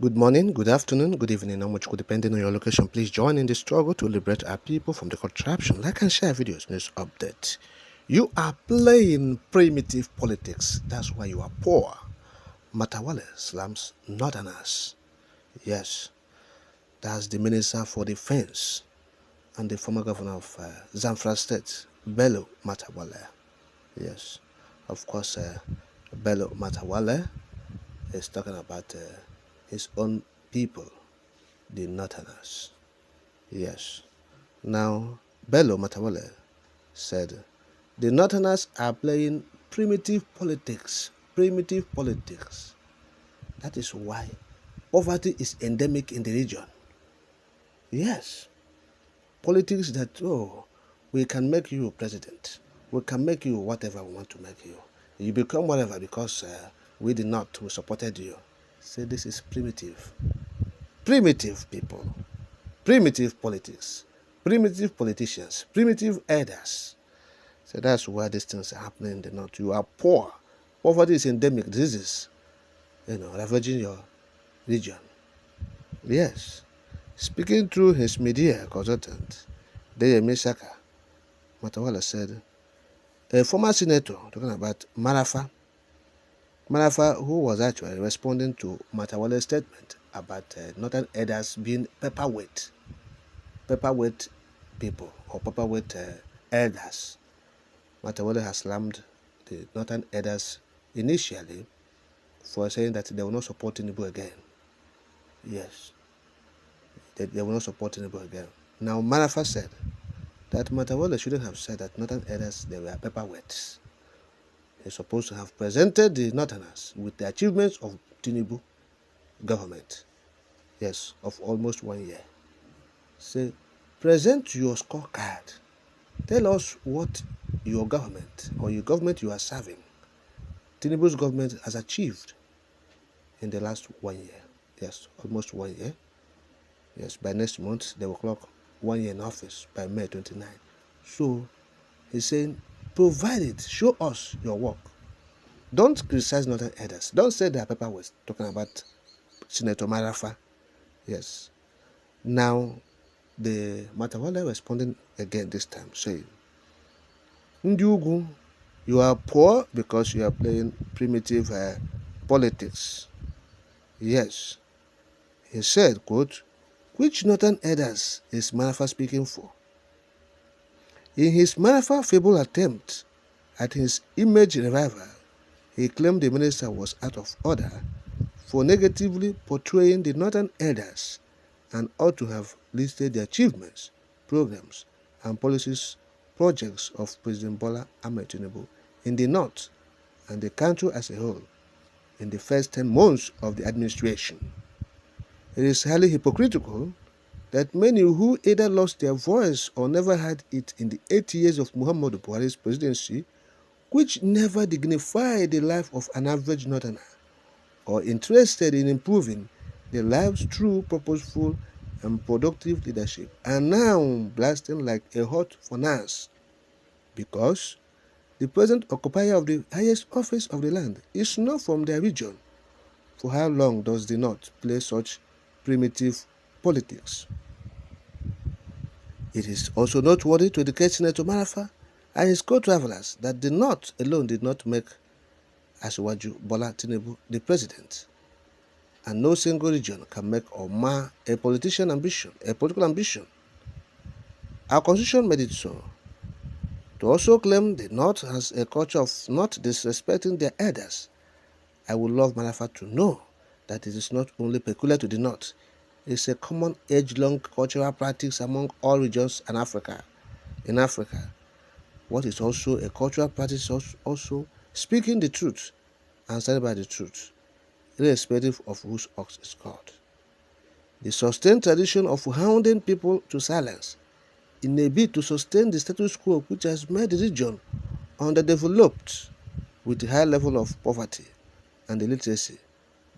Good morning, good afternoon, good evening, how much could depending on your location. Please join in the struggle to liberate our people from the contraption. Like and share videos, news update. You are playing primitive politics. That's why you are poor. Matawale slams northerners. Yes, that's the Minister for Defense and the former governor of Zamfara State, Bello Matawale. Yes, of course, Bello Matawale is talking about his own people, the northerners. Yes. Now, Bello Matawale said, the northerners are playing primitive politics. Primitive politics. That is why poverty is endemic in the region. Yes. Politics that, we can make you president. We can make you whatever we want to make you. You become whatever because we did not, we supported you. Say this is primitive. Primitive people. Primitive politics. Primitive politicians. Primitive elders. So that's why these things are happening in the north. You are poor. Poverty is endemic disease, ravaging your region. Yes. Speaking through his media consultant, Deyemi Saka, Matawala said, a former senator talking about Marafa, who was actually responding to Matawale's statement about northern elders being paperweight people or paperweight elders. Matawale has slammed the northern elders initially for saying that they will not support Tinubu again. Yes, they will not support Tinubu again. Now, Marafa said that Matawale shouldn't have said that northern elders, they were paperweights. He's supposed to have presented the northerners with the achievements of Tinubu government. Yes, of almost 1 year. Say, present your scorecard. Tell us what your government or your government you are serving, Tinubu's government has achieved in the last 1 year. Yes, almost 1 year. Yes, by next month, they will clock 1 year in office by May 29. So, he's saying, provide it, show us your work. Don't criticize northern elders. Don't say they are paperweights, talking about Senator Marafa. Yes. Now, the Matawale responding again this time, saying, Ndi Ugwu, you are poor because you are playing primitive politics. Yes. He said, quote, which northern elders is Marafa speaking for? In his Marafa feeble attempt at his image revival, he claimed the minister was out of order for negatively portraying the northern elders and ought to have listed the achievements, programs, and policies projects of President Bola Ahmed Tinubu in the north and the country as a whole in the first 10 months of the administration. It is highly hypocritical that many who either lost their voice or never had it in the 8 years of Muhammadu Buhari's presidency, which never dignified the life of an average northerner, or interested in improving their lives through purposeful and productive leadership, are now blasting like a hot furnace, because the present occupier of the highest office of the land is not from their region. For how long does the North play such primitive politics? It is also noteworthy to educate Senator Marafa and his co-travelers that the North alone did not make Asiwaju Bola Tinubu the president, and no single region can make or mar a political ambition. Our constitution made it so. To also claim the North has a culture of not disrespecting their elders, I would love Marafa to know that it is not only peculiar to the North, it is a common age-long cultural practice among all regions in Africa. What is also a cultural practice also speaking the truth and standing by the truth, irrespective of whose ox is called. The sustained tradition of hounding people to silence in a bid to sustain the status quo which has made the region underdeveloped with a high level of poverty and illiteracy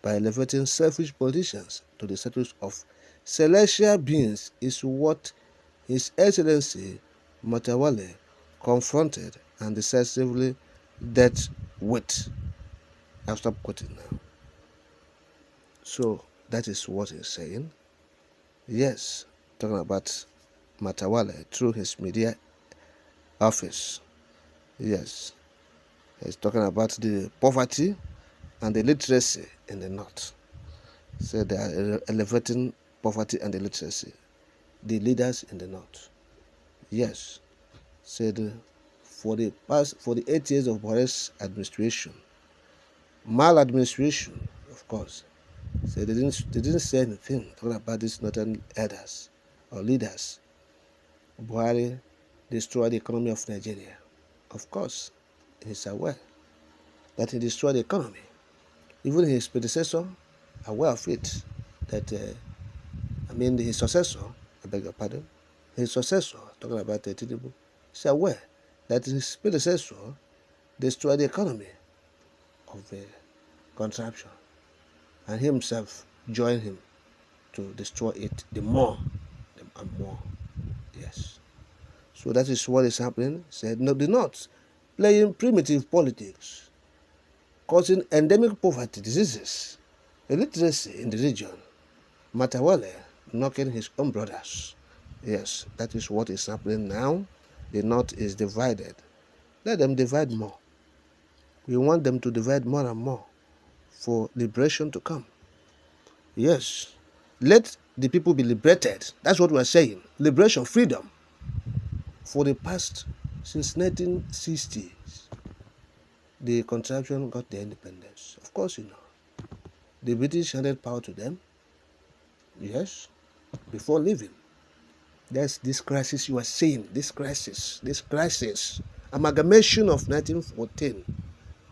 by elevating selfish politicians to the status of celestial beings is what His Excellency Matawale confronted and decisively dealt with. I'll stop quoting now. So That is what he's saying. Yes, talking about Matawale through his media office. Yes, he's talking about the poverty and the literacy in the north. So they are elevating poverty and illiteracy. The leaders in the north. Yes, said for the 8 years of Buhari's administration, maladministration, of course. So they didn't say anything talking about these northern elders or leaders. Buhari destroyed the economy of Nigeria. Of course, he's aware that he destroyed the economy. Even his predecessor, aware of it. That his successor, I beg your pardon, his successor, talking about Tinubu, is aware that his predecessor destroyed the economy of the contraption, and he himself joined him to destroy it the more and more. Yes. So that is what is happening. Said no, the North playing primitive politics, causing endemic poverty, diseases, illiteracy in the region. Matawale knocking his own brothers. Yes, that is what is happening now. The North is divided. Let them divide more. We want them to divide more and more for liberation to come. Yes, let the people be liberated. That's what we're saying. Liberation, freedom. For the past, since 1960s, the contraption got their independence. Of course, you know. The British handed power to them. Yes, before leaving. There's this crisis you are seeing. This crisis. Amalgamation of 1914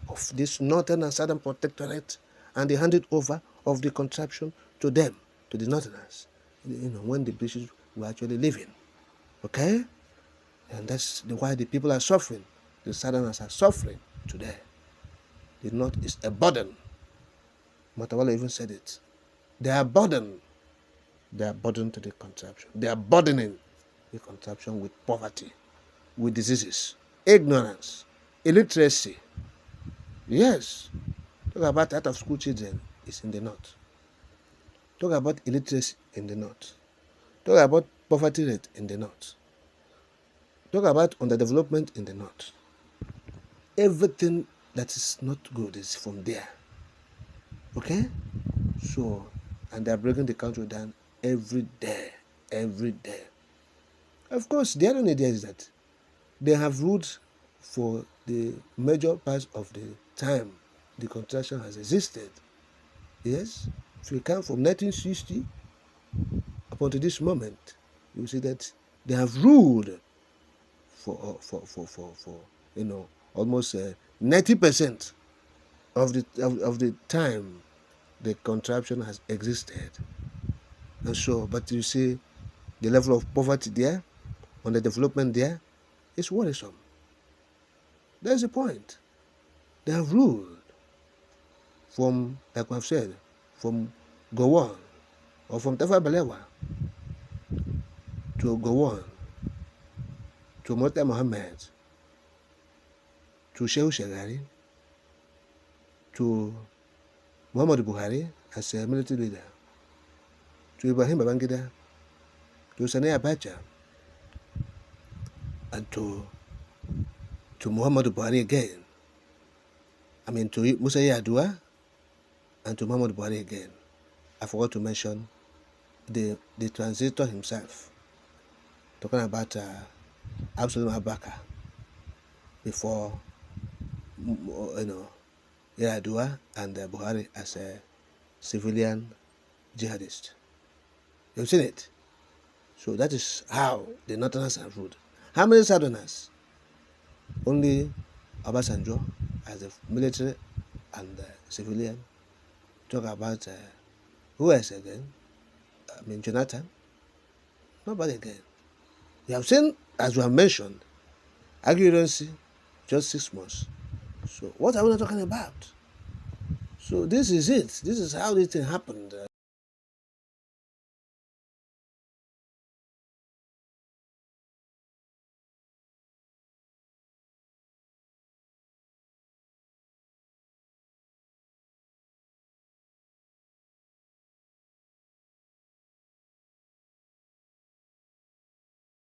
of this northern and southern protectorate, and they handed over of the contraption to them, to the northerners, when the British were actually leaving. Okay? And that's why the people are suffering. The southerners are suffering today. The north is a burden. Matawala even said it. They are burdened. They are burdened to the contraption. They are burdening the contraption with poverty, with diseases, ignorance, illiteracy. Yes. Talk about out of school children is in the north. Talk about illiteracy in the north. Talk about poverty rate in the north. Talk about underdevelopment in the north. Everything that is not good is from there. Okay? So, and they are breaking the country down every day. Every day. Of course, the irony there is that they have ruled for the major part of the time the contraction has existed. Yes? If you count from 1960 up until this moment, you see that they have ruled for almost 90% of the time the contraption has existed. And so, but you see the level of poverty there, underdevelopment there, is worrisome. That's the point. They have ruled from, like I've said, from Gowon or from Tafa Balewa to Gowon to Murtala Mohammed to Shehu Shagari to Muhammadu Buhari as a military leader to Ibrahim Babangida to Sani Abacha and to Muhammadu Buhari again. To Musa Yar'Adua and to Muhammadu Buhari again. I forgot to mention the translator himself, talking about Absalom Abaka before Yar'Adua and Buhari as a civilian jihadist. You've seen it. So that is how the Northerners have ruled. How many Southerners? Only Obasanjo as a military and civilian. Talk about who else again? Jonathan. Nobody again. You have seen, as we have mentioned, accuracy just 6 months. So what are we not talking about? So this is it. This is how this thing happened.